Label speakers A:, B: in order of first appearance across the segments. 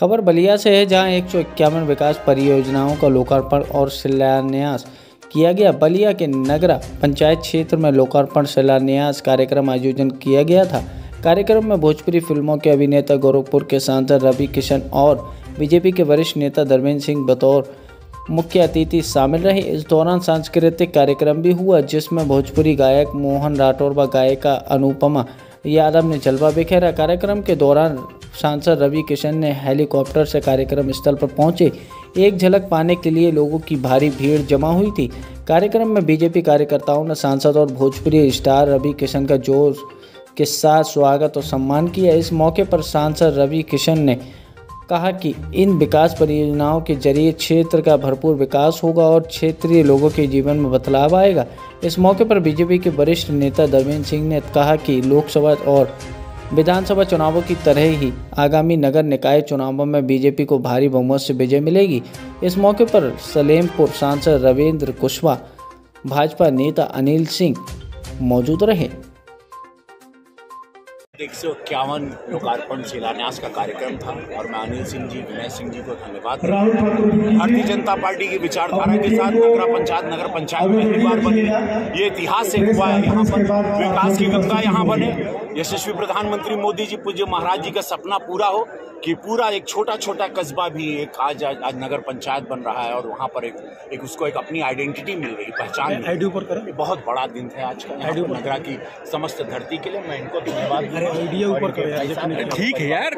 A: खबर बलिया से है, जहां 151 विकास परियोजनाओं का लोकार्पण और शिलान्यास किया गया। बलिया के नगरा पंचायत क्षेत्र में लोकार्पण शिलान्यास कार्यक्रम आयोजन किया गया था। कार्यक्रम में भोजपुरी फिल्मों के अभिनेता गोरखपुर के सांसद रवि किशन और बीजेपी के वरिष्ठ नेता धर्मेंद्र सिंह बतौर मुख्य अतिथि शामिल रहे। इस दौरान सांस्कृतिक कार्यक्रम भी हुआ, जिसमें भोजपुरी गायक मोहन राठौर व गायिका अनुपमा यादव ने जलवा बिखेरा। कार्यक्रम के दौरान सांसद रवि किशन ने हेलीकॉप्टर से कार्यक्रम स्थल पर पहुंचे। एक झलक पाने के लिए लोगों की भारी भीड़ जमा हुई थी। कार्यक्रम में बीजेपी कार्यकर्ताओं ने सांसद और भोजपुरी स्टार रवि किशन का जोर के साथ स्वागत और सम्मान किया। इस मौके पर सांसद रवि किशन ने कहा कि इन विकास परियोजनाओं के जरिए क्षेत्र का भरपूर विकास होगा और क्षेत्रीय लोगों के जीवन में बदलाव आएगा। इस मौके पर बीजेपी के वरिष्ठ नेता धर्मेंद्र सिंह ने कहा कि लोकसभा और विधानसभा चुनावों की तरह ही आगामी नगर निकाय चुनावों में बीजेपी को भारी बहुमत से विजय मिलेगी। इस मौके पर सलेमपुर सांसद रविंद्र कुशवाहा, भाजपा नेता अनिल सिंह मौजूद रहे।
B: 151 लोकार्पण शिलान्यास का कार्यक्रम था और मैं अनिल सिंह जी, विनय सिंह जी को धन्यवाद करता हूँ। भारतीय जनता पार्टी की विचारधारा के साथ नगर पंचायत पहली बार बनी। ये इतिहास एक हुआ है, यहाँ पर विकास की गंगा यहाँ बने। यशस्वी प्रधानमंत्री मोदी जी, पूज्य महाराज जी का सपना पूरा हो कि पूरा एक छोटा छोटा कस्बा भी एक आज नगर पंचायत बन रहा है और वहाँ पर एक उसको एक अपनी आइडेंटिटी मिल रही, पहचान मिल रही। बहुत बड़ा दिन था आज का नगरा की समस्त धरती के लिए। मैं इनको धन्यवाद।
C: ठीक है यार।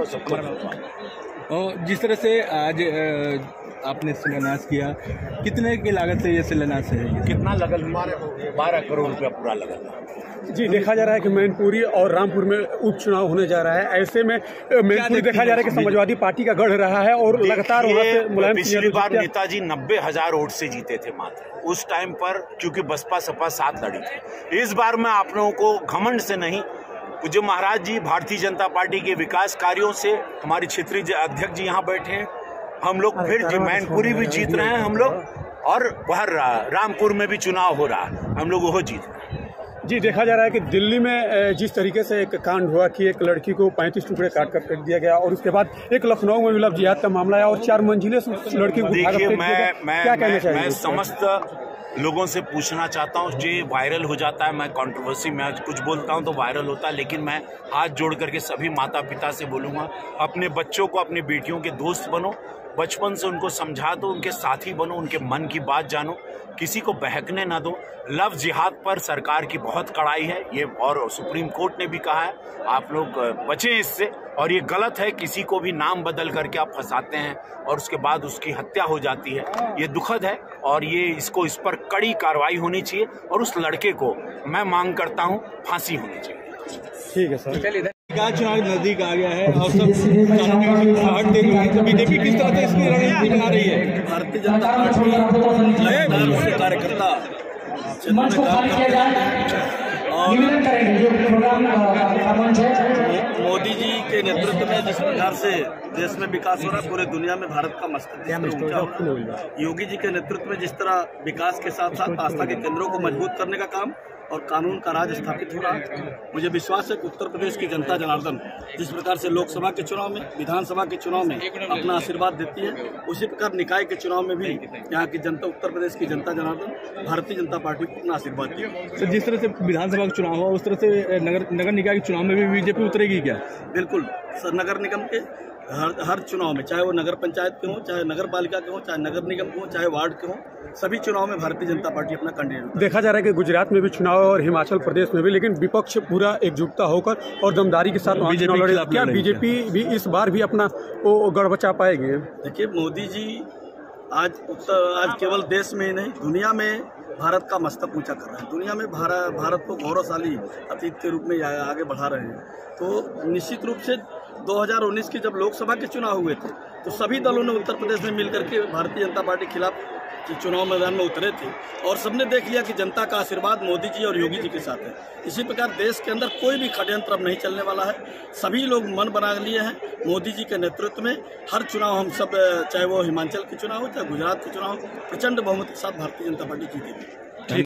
C: जिस तरह से आज आपने शिलान्यास किया, कितने की लागत से ये शिलान्यास है?
B: कितना लगल? 12 करोड़ रुपया पूरा लगल।
D: जी, देखा जा रहा है कि मैनपुरी और रामपुर में उपचुनाव होने जा रहा है। ऐसे में मैनपुरी देखा जा रहा है कि समाजवादी पार्टी का गढ़ रहा है और लगातार
B: पिछली बार नेताजी 90,000 वोट से जीते थे मात्र उस टाइम पर, क्योंकि बसपा सपा साथ लड़ी थी। इस बार मैं आप लोगों को घमंड से नहीं, पूज्य महाराज जी भारतीय जनता पार्टी के विकास कार्यों से, हमारे क्षेत्रीय अध्यक्ष जी यहाँ बैठे हैं, हम लोग फिर मैनपुरी भी जीत रहे हैं हम लोग, और बाहर रामपुर में भी चुनाव हो रहा है, हम लोग वो जीत रहे हैं।
D: जी, देखा जा रहा है कि दिल्ली में जिस तरीके से एक कांड हुआ कि एक लड़की को 35 टुकड़े काट कर फेंक दिया गया, और उसके बाद एक लखनऊ में भी लव जिहाद का मामला है और 4 मंजिले से उस लड़की को
B: देखिए, मैं समस्त लोगों से पूछना चाहता हूँ, जो वायरल हो जाता है, मैं कंट्रोवर्सी में आज कुछ बोलता हूँ तो वायरल होता है, लेकिन मैं हाथ जोड़ करके सभी माता पिता से बोलूँगा, अपने बच्चों को, अपनी बेटियों के दोस्त बनो, बचपन से उनको समझा दो, उनके साथी बनो, उनके मन की बात जानो, किसी को बहकने ना दो। लव जिहाद पर सरकार की बहुत कड़ाई है ये, और सुप्रीम कोर्ट ने भी कहा है आप लोग बचें इससे, और ये गलत है। किसी को भी नाम बदल करके आप फंसाते हैं और उसके बाद उसकी हत्या हो जाती है, ये दुखद है और ये इस पर कड़ी कार्रवाई होनी चाहिए और उस लड़के को मैं मांग करता हूँ फांसी होनी चाहिए।
D: ठीक है सर।
C: चुनाव नजदीक आ गया है और सब बीजेपी किस तरह से इसकी रणनीति बना रही है?
E: भारतीय जनता पार्टी कार्यकर्ता और मोदी जी के नेतृत्व में जिस प्रकार से देश में विकास हो रहा है, पूरे दुनिया में भारत का मस्तक ऊंचा हो रहा है। योगी जी के नेतृत्व में जिस तरह विकास के साथ साथ आस्था के केंद्रों को मजबूत करने का काम और कानून का राज स्थापित हो रहा है, मुझे विश्वास है कि उत्तर प्रदेश की जनता जनार्दन जिस प्रकार से लोकसभा के चुनाव में, विधानसभा के चुनाव में अपना आशीर्वाद देती है, उसी प्रकार निकाय के चुनाव में भी यहाँ की जनता, उत्तर प्रदेश की जनता जनार्दन भारतीय जनता पार्टी को अपना आशीर्वाद दी।
C: तो जिस तरह से विधानसभा का चुनाव हुआ, उस तरह से नगर निकाय के चुनाव में भी बीजेपी उतरेगी क्या?
E: बिल्कुल सर, नगर निगम के हर चुनाव में, चाहे वो नगर पंचायत के हों, चाहे नगर पालिका के हों, चाहे नगर निगम के हों, चाहे वार्ड के हों, सभी चुनाव में भारतीय जनता पार्टी अपना कैंडिडेट।
D: देखा जा रहा है कि गुजरात में भी चुनाव और हिमाचल प्रदेश में भी, लेकिन विपक्ष पूरा एकजुटता होकर और दमदारी के साथ वहाँ चुनाव लड़े। क्या बीजेपी भी इस बार भी अपना गढ़ बचा पाएगी?
E: देखिए, मोदी जी आज केवल देश में ही नहीं, दुनिया में भारत का मस्तक ऊंचा कर रहे हैं। दुनिया में भारत को गौरवशाली अतीत के रूप में आगे बढ़ा रहे हैं। तो निश्चित रूप से 2019 के जब लोकसभा के चुनाव हुए थे तो सभी दलों ने उत्तर प्रदेश में मिलकर के भारतीय जनता पार्टी के खिलाफ चुनाव मैदान में उतरे थे और सबने देख लिया कि जनता का आशीर्वाद मोदी जी और योगी जी के साथ है। इसी प्रकार देश के अंदर कोई भी षड्यंत्र अब नहीं चलने वाला है। सभी लोग मन बना लिए हैं मोदी जी के नेतृत्व में। हर चुनाव हम सब, चाहे वो हिमाचल के चुनाव हो, चाहे गुजरात के चुनाव, प्रचंड बहुमत के साथ भारतीय जनता पार्टी जीतेगी।